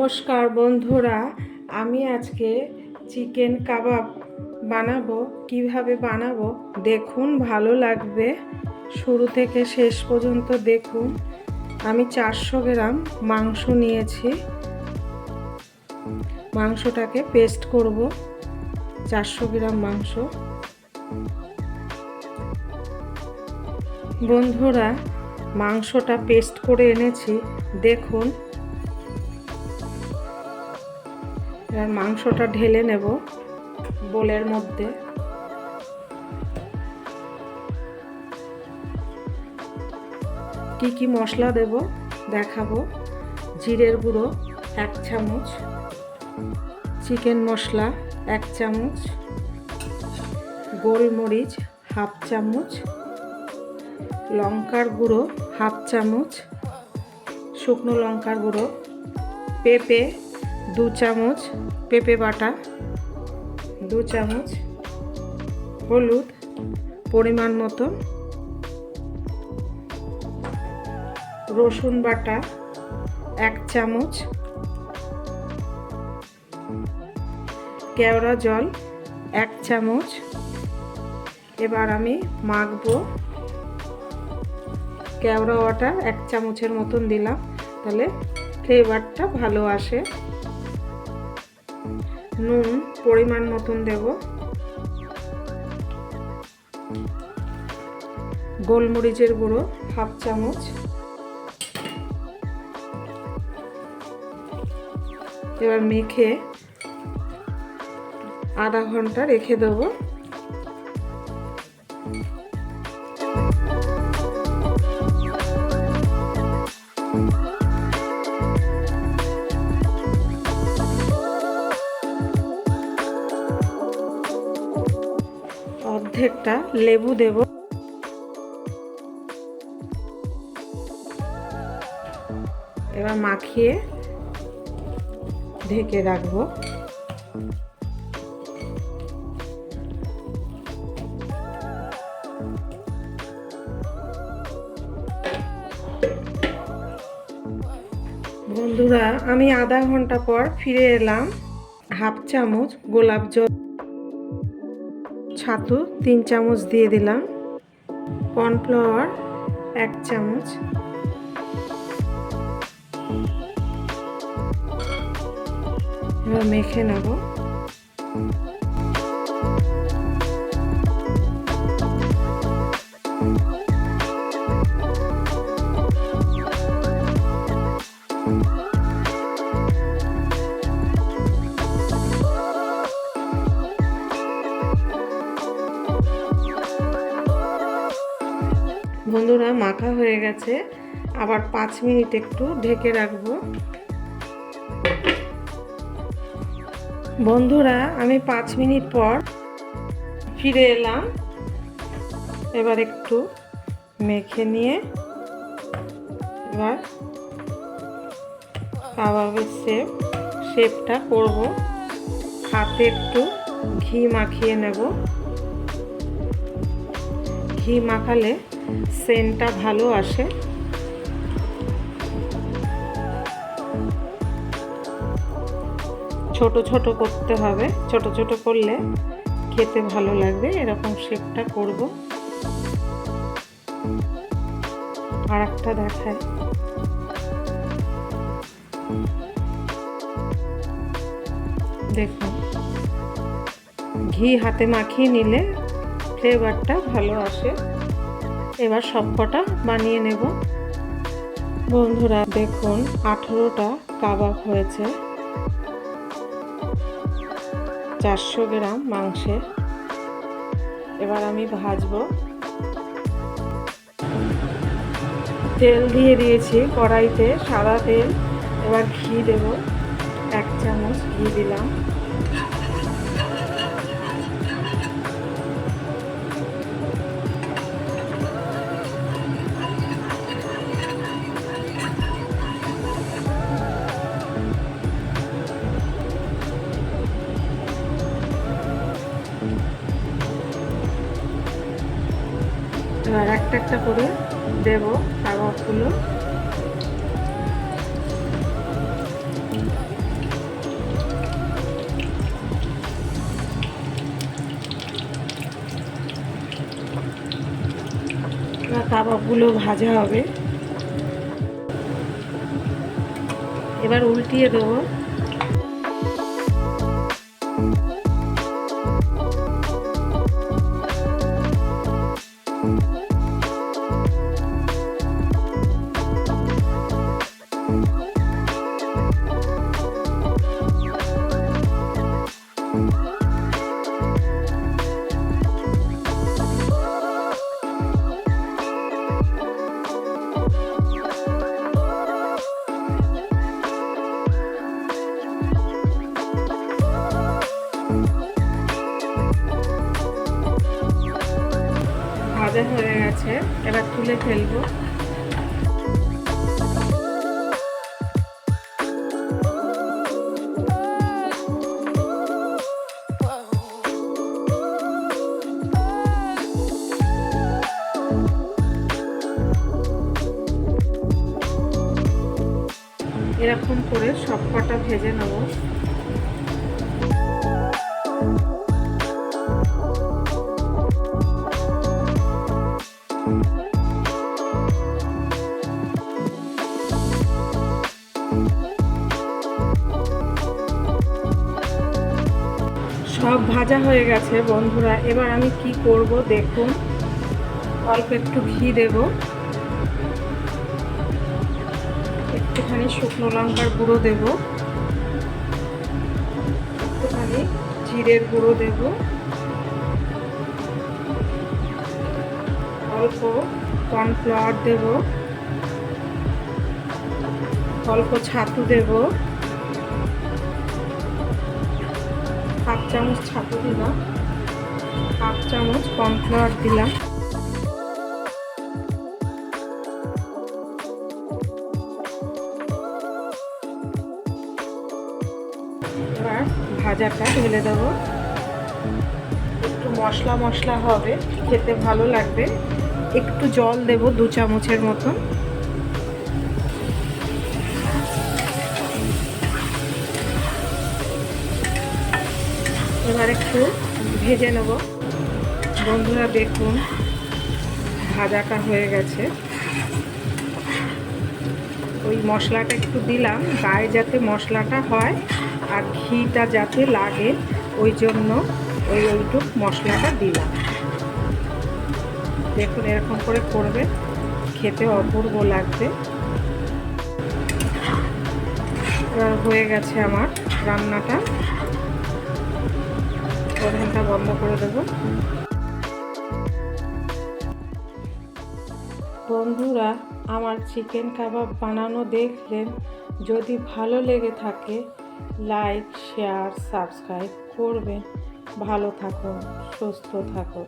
নমস্কার বন্ধুরা, আমি আজকে চিকেন কাবাব বানাবো। কিভাবে বানাবো দেখুন, ভালো লাগবে। শুরু থেকে শেষ পর্যন্ত দেখুন। আমি 400 গ্রাম মাংস নিয়েছি। মাংসটাকে পেস্ট করব। 400 গ্রাম মাংস। বন্ধুরা, মাংসটা পেস্ট করে এনেছি, দেখুন। এবার মাংসটা ঢেলে নেব বোলের মধ্যে। কি কি মশলা দেব দেখাবো। জিরের গুঁড়ো 1 চামচ, চিকেন মশলা 1 চামচ, গোলমরিচ 1/2 চামচ, লঙ্কার গুঁড়ো 1/2 চামচ, শুকনো লঙ্কার গুঁড়ো, পেঁপে 2 চামচ, পেঁপে বাটা 2 চামচ, হলুদ পরিমাণ মতো, রসুন বাটা 1 চামচ, কেওড়া জল 1 চামচ। এবার আমি মাখবো। কেওড়া ওয়াটার 1 চামচের মতন দিলাম, তাহলে ফ্লেভারটা ভালো আসে। নুন পরিমাণ মতন দেব। গোলমরিচের গুঁড়ো 1/2 চামচ। এবার মেখে আধা ঘন্টা রেখে দেব। অর্ধেকটা লেবু দেব। এবার মাখিয়ে ঢেকে রাখবো। বন্ধুরা, আমি আধা ঘন্টা পর ফিরে এলাম। 1/2 চামচ গোলাপ জল, ছাতু 3 চামচ দিয়ে দিলাম, কর্নফ্লাওয়ার 1 চামচ, এবার মেখে নেব। বন্ধুরা, মাখা হয়ে গেছে। আবার 5 মিনিট একটু ঢেকে রাখবো। বন্ধুরা, আমি 5 মিনিট পর ফিরে এলাম। এবার একটু মেখে নিয়ে এবার কাবাবের শেপটা করব। হাতে একটু ঘি মাখিয়ে নেব। ঘি মাখালে সেন্টটা ভালো আসে। ছোট ছোট করতে হবে, ছোট ছোট করলে খেতে ভালো লাগবে। এরকম শেপটা করব। আর একটা দেখাই। দেখুন, ঘি হাতে মাখিয়ে নিলে ফ্লেভারটা ভালো আসে। এবার সবকটা বানিয়ে নেব। বন্ধুরা, দেখুন 18টা কাবাব হয়েছে 400 গ্রাম মাংসে। এবার আমি ভাজবো। তেল দিয়ে দিয়েছি কড়াইতে, সাদা তেল। এবার ঘি দেব, 1 চামচ ঘি দিলাম। এবার একটা একটা করে দেব কাবাবগুলো। এবার কাবাবগুলো ভাজা হবে। এবার উল্টিয়ে দেবো। ভাজা হয়ে গেছে, এবার তুলে ফেলবো। এরকম করে সব কটা ভেজে নেব। সব ভাজা হয়ে গেছে বন্ধুরা। এবার আমি কি করব দেখুন। অল্প একটু ঘি দেব, একটুখানি শুকনো লঙ্কার গুঁড়ো দেব, একটুখানি জিরের গুঁড়ো দেব, অল্প কর্নফ্লাওয়ার দেব, অল্প ছাতু দেব, হাফ চামচ ছাতু দিলাম, হাফ চামচ কর্নফ্লাওয়ার দিলাম। এবার ভাজাটা ঢেলে দেবো। একটু মশলা মশলা হবে, খেতে ভালো লাগবে। একটু জল দেব 2 চামচের মতন। এবার একটু ভেজে নেব বন্ধুরা। দেখুন ভাজাটা হয়ে গেছে। ওই মশলাটা একটু দিলাম গায়ে যাতে মশলাটা হয় আর ঘিটা যাতে লাগে, ওই জন্য ওইটুক মশলাটা দিলাম। দেখুন এরকম করে করবে, খেতে অপূর্ব লাগবে। এবার হয়ে গেছে আমার রান্নাটা। ওভেনটা বন্ধ করে দেব। বন্ধুরা আমার চিকেন কাবাব বানানো দেখলেন, যদি ভালো লেগে থাকে লাইক শেয়ার সাবস্ক্রাইব করবেন। ভালো থাকুন, সুস্থ থাকুন।